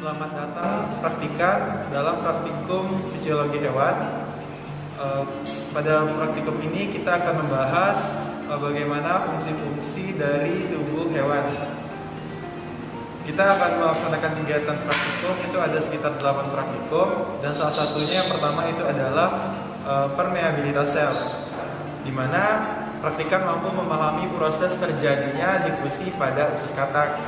Selamat datang praktikan dalam praktikum fisiologi hewan. Pada praktikum ini kita akan membahas bagaimana fungsi-fungsi dari tubuh hewan. Kita akan melaksanakan kegiatan praktikum, itu ada sekitar 8 praktikum, dan salah satunya yang pertama itu adalah permeabilitas sel, di mana praktikan mampu memahami proses terjadinya difusi pada usus katak.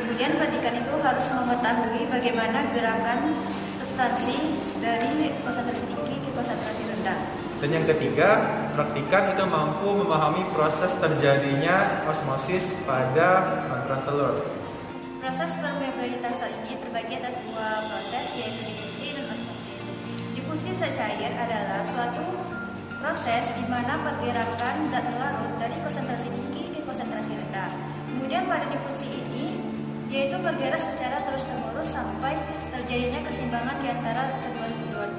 Kemudian praktikan itu harus mengetahui bagaimana gerakan substansi dari konsentrasi tinggi ke konsentrasi rendah. Dan yang ketiga, praktikan itu mampu memahami proses terjadinya osmosis pada membran telur. Proses permeabilitas sel ini terbagi atas dua proses, yaitu difusi dan osmosis. Difusi zat cair adalah suatu proses di mana pergerakan zat larut dari konsentrasi tinggi ke konsentrasi rendah. Kemudian pada difusi ini, yaitu bergerak secara terus-menerus sampai terjadinya keseimbangan di antara kedua satuan.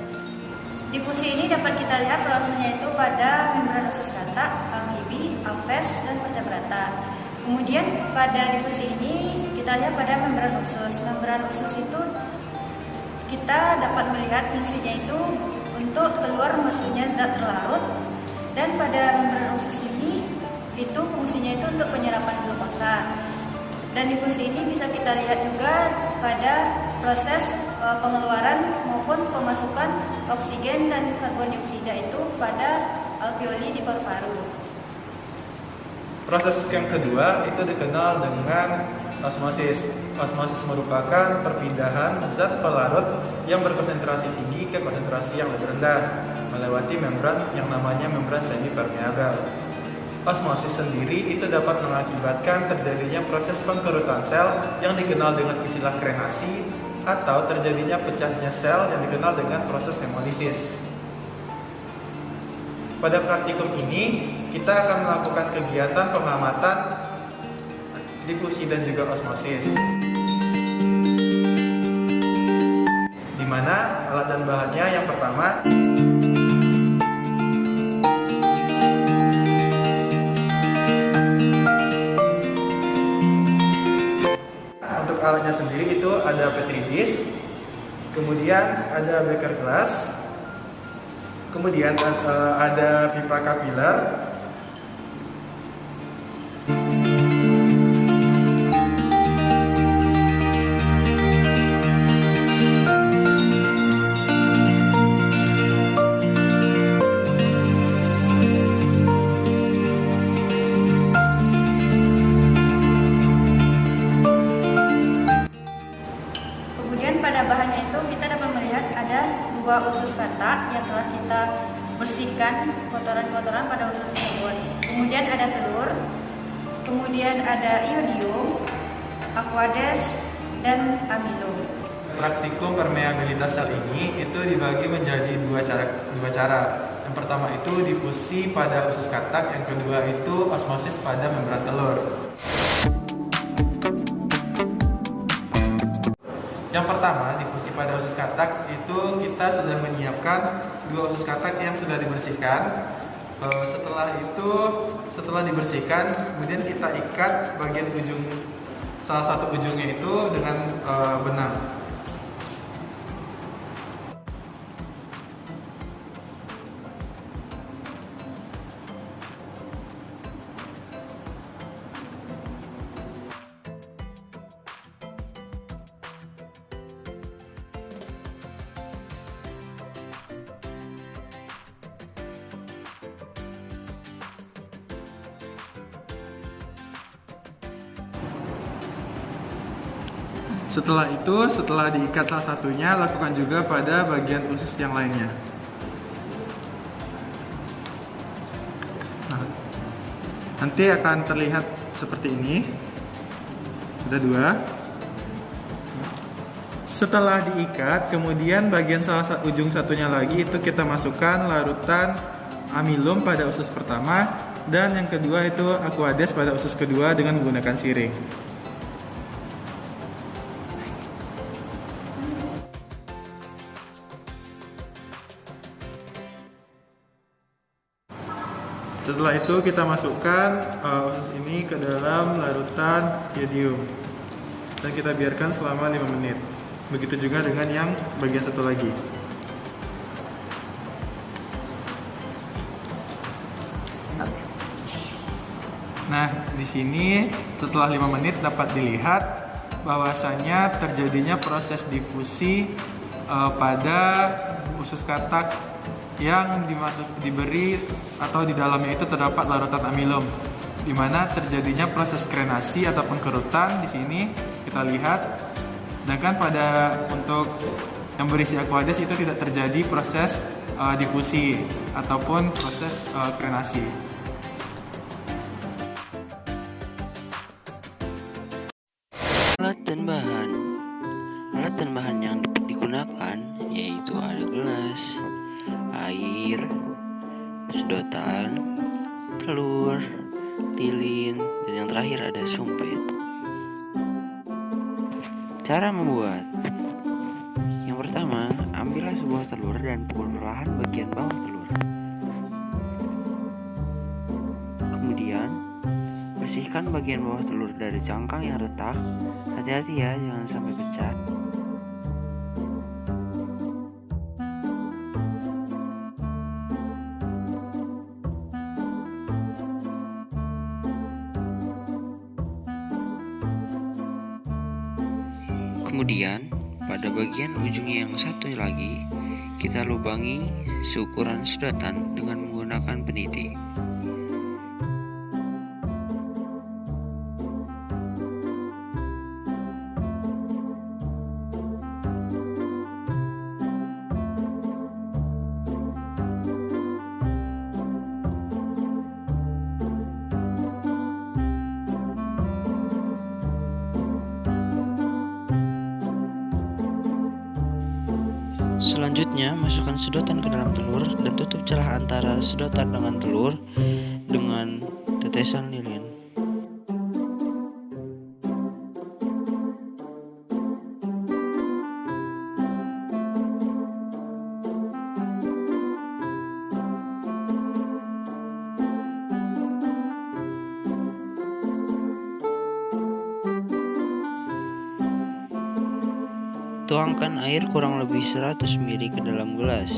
Difusi ini dapat kita lihat prosesnya itu pada membran usus katak, amfibi, amfes, dan vertebrata. Kemudian pada difusi ini kita lihat pada membran usus. Membran usus itu kita dapat melihat fungsinya itu untuk keluar masuknya zat terlarut, dan pada membran usus ini itu fungsinya itu untuk penyerapan glukosa. Dan difusi ini bisa kita lihat juga pada proses pengeluaran maupun pemasukan oksigen dan karbon dioksida itu pada alveoli di paru-paru. Proses yang kedua itu dikenal dengan osmosis. Osmosis merupakan perpindahan zat pelarut yang berkonsentrasi tinggi ke konsentrasi yang lebih rendah melewati membran yang namanya membran semipermeabel. Osmosis sendiri itu dapat mengakibatkan terjadinya proses pengkerutan sel yang dikenal dengan istilah krenasi, atau terjadinya pecahnya sel yang dikenal dengan proses hemolisis. Pada praktikum ini, kita akan melakukan kegiatan pengamatan difusi dan juga osmosis, di mana alat dan bahannya yang pertama alatnya sendiri itu ada petri dish, kemudian ada beker glass, kemudian ada pipa kapiler, dua usus katak yang telah kita bersihkan kotoran-kotoran pada usus tersebut. Kemudian ada telur, kemudian ada iodium, aquades, dan amilum. Praktikum permeabilitas sel ini itu dibagi menjadi dua cara. Yang pertama itu difusi pada usus katak, yang kedua itu osmosis pada membran telur. Yang pertama, difusi pada usus katak itu kita sudah menyiapkan dua usus katak yang sudah dibersihkan. Setelah dibersihkan, kemudian kita ikat bagian ujung, salah satu ujungnya itu dengan benang. Setelah diikat salah satunya, lakukan juga pada bagian usus yang lainnya. Nah, nanti akan terlihat seperti ini. Ada dua. Setelah diikat, kemudian bagian ujung satunya lagi itu kita masukkan larutan amilum pada usus pertama, dan yang kedua itu aquades pada usus kedua dengan menggunakan siring. Setelah itu kita masukkan usus ini ke dalam larutan iodium dan kita biarkan selama 5 menit. Begitu juga dengan yang bagian satu lagi. Nah, di sini setelah 5 menit dapat dilihat bahwasanya terjadinya proses difusi pada usus katak yang diberi atau di dalamnya itu terdapat larutan amilum, di mana terjadinya proses krenasi ataupun kerutan di sini kita lihat. Sedangkan untuk yang berisi Aquades itu tidak terjadi proses difusi ataupun proses krenasi. Alat dan bahan yang digunakan yaitu ada gelas, air, sedotan, telur, lilin, dan yang terakhir ada sumpit. Cara membuat: yang pertama, ambillah sebuah telur dan pukul perlahan bagian bawah telur. Kemudian bersihkan bagian bawah telur dari cangkang yang retak. Hati-hati ya, jangan sampai pecah. Kemudian pada bagian ujungnya yang satu lagi kita lubangi seukuran sedotan dengan menggunakan peniti. Selanjutnya, masukkan sedotan ke dalam telur dan tutup celah antara sedotan dengan telur dengan tetesan lilin. Tuangkan air kurang lebih 100 ml ke dalam gelas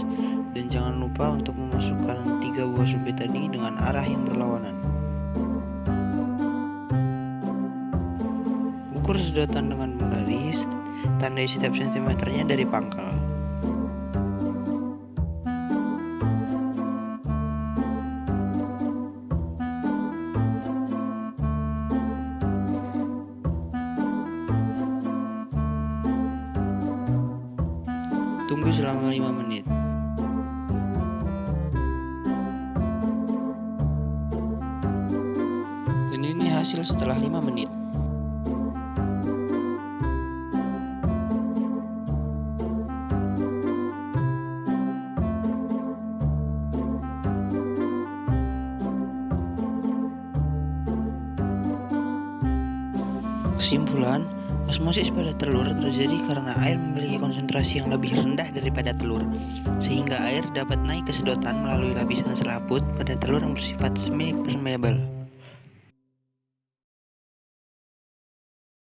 dan jangan lupa untuk memasukkan 3 buah sumpit tadi dengan arah yang berlawanan. Ukur sedotan dengan menggaris, tandai setiap sentimeternya dari pangkal. Tunggu selama 5 menit. Dan ini hasil setelah 5 menit. Kesimpulan, osmosis pada telur terjadi karena air memiliki konsentrasi yang lebih rendah daripada telur, sehingga air dapat naik ke sedotan melalui lapisan selaput pada telur yang bersifat semi-permeable.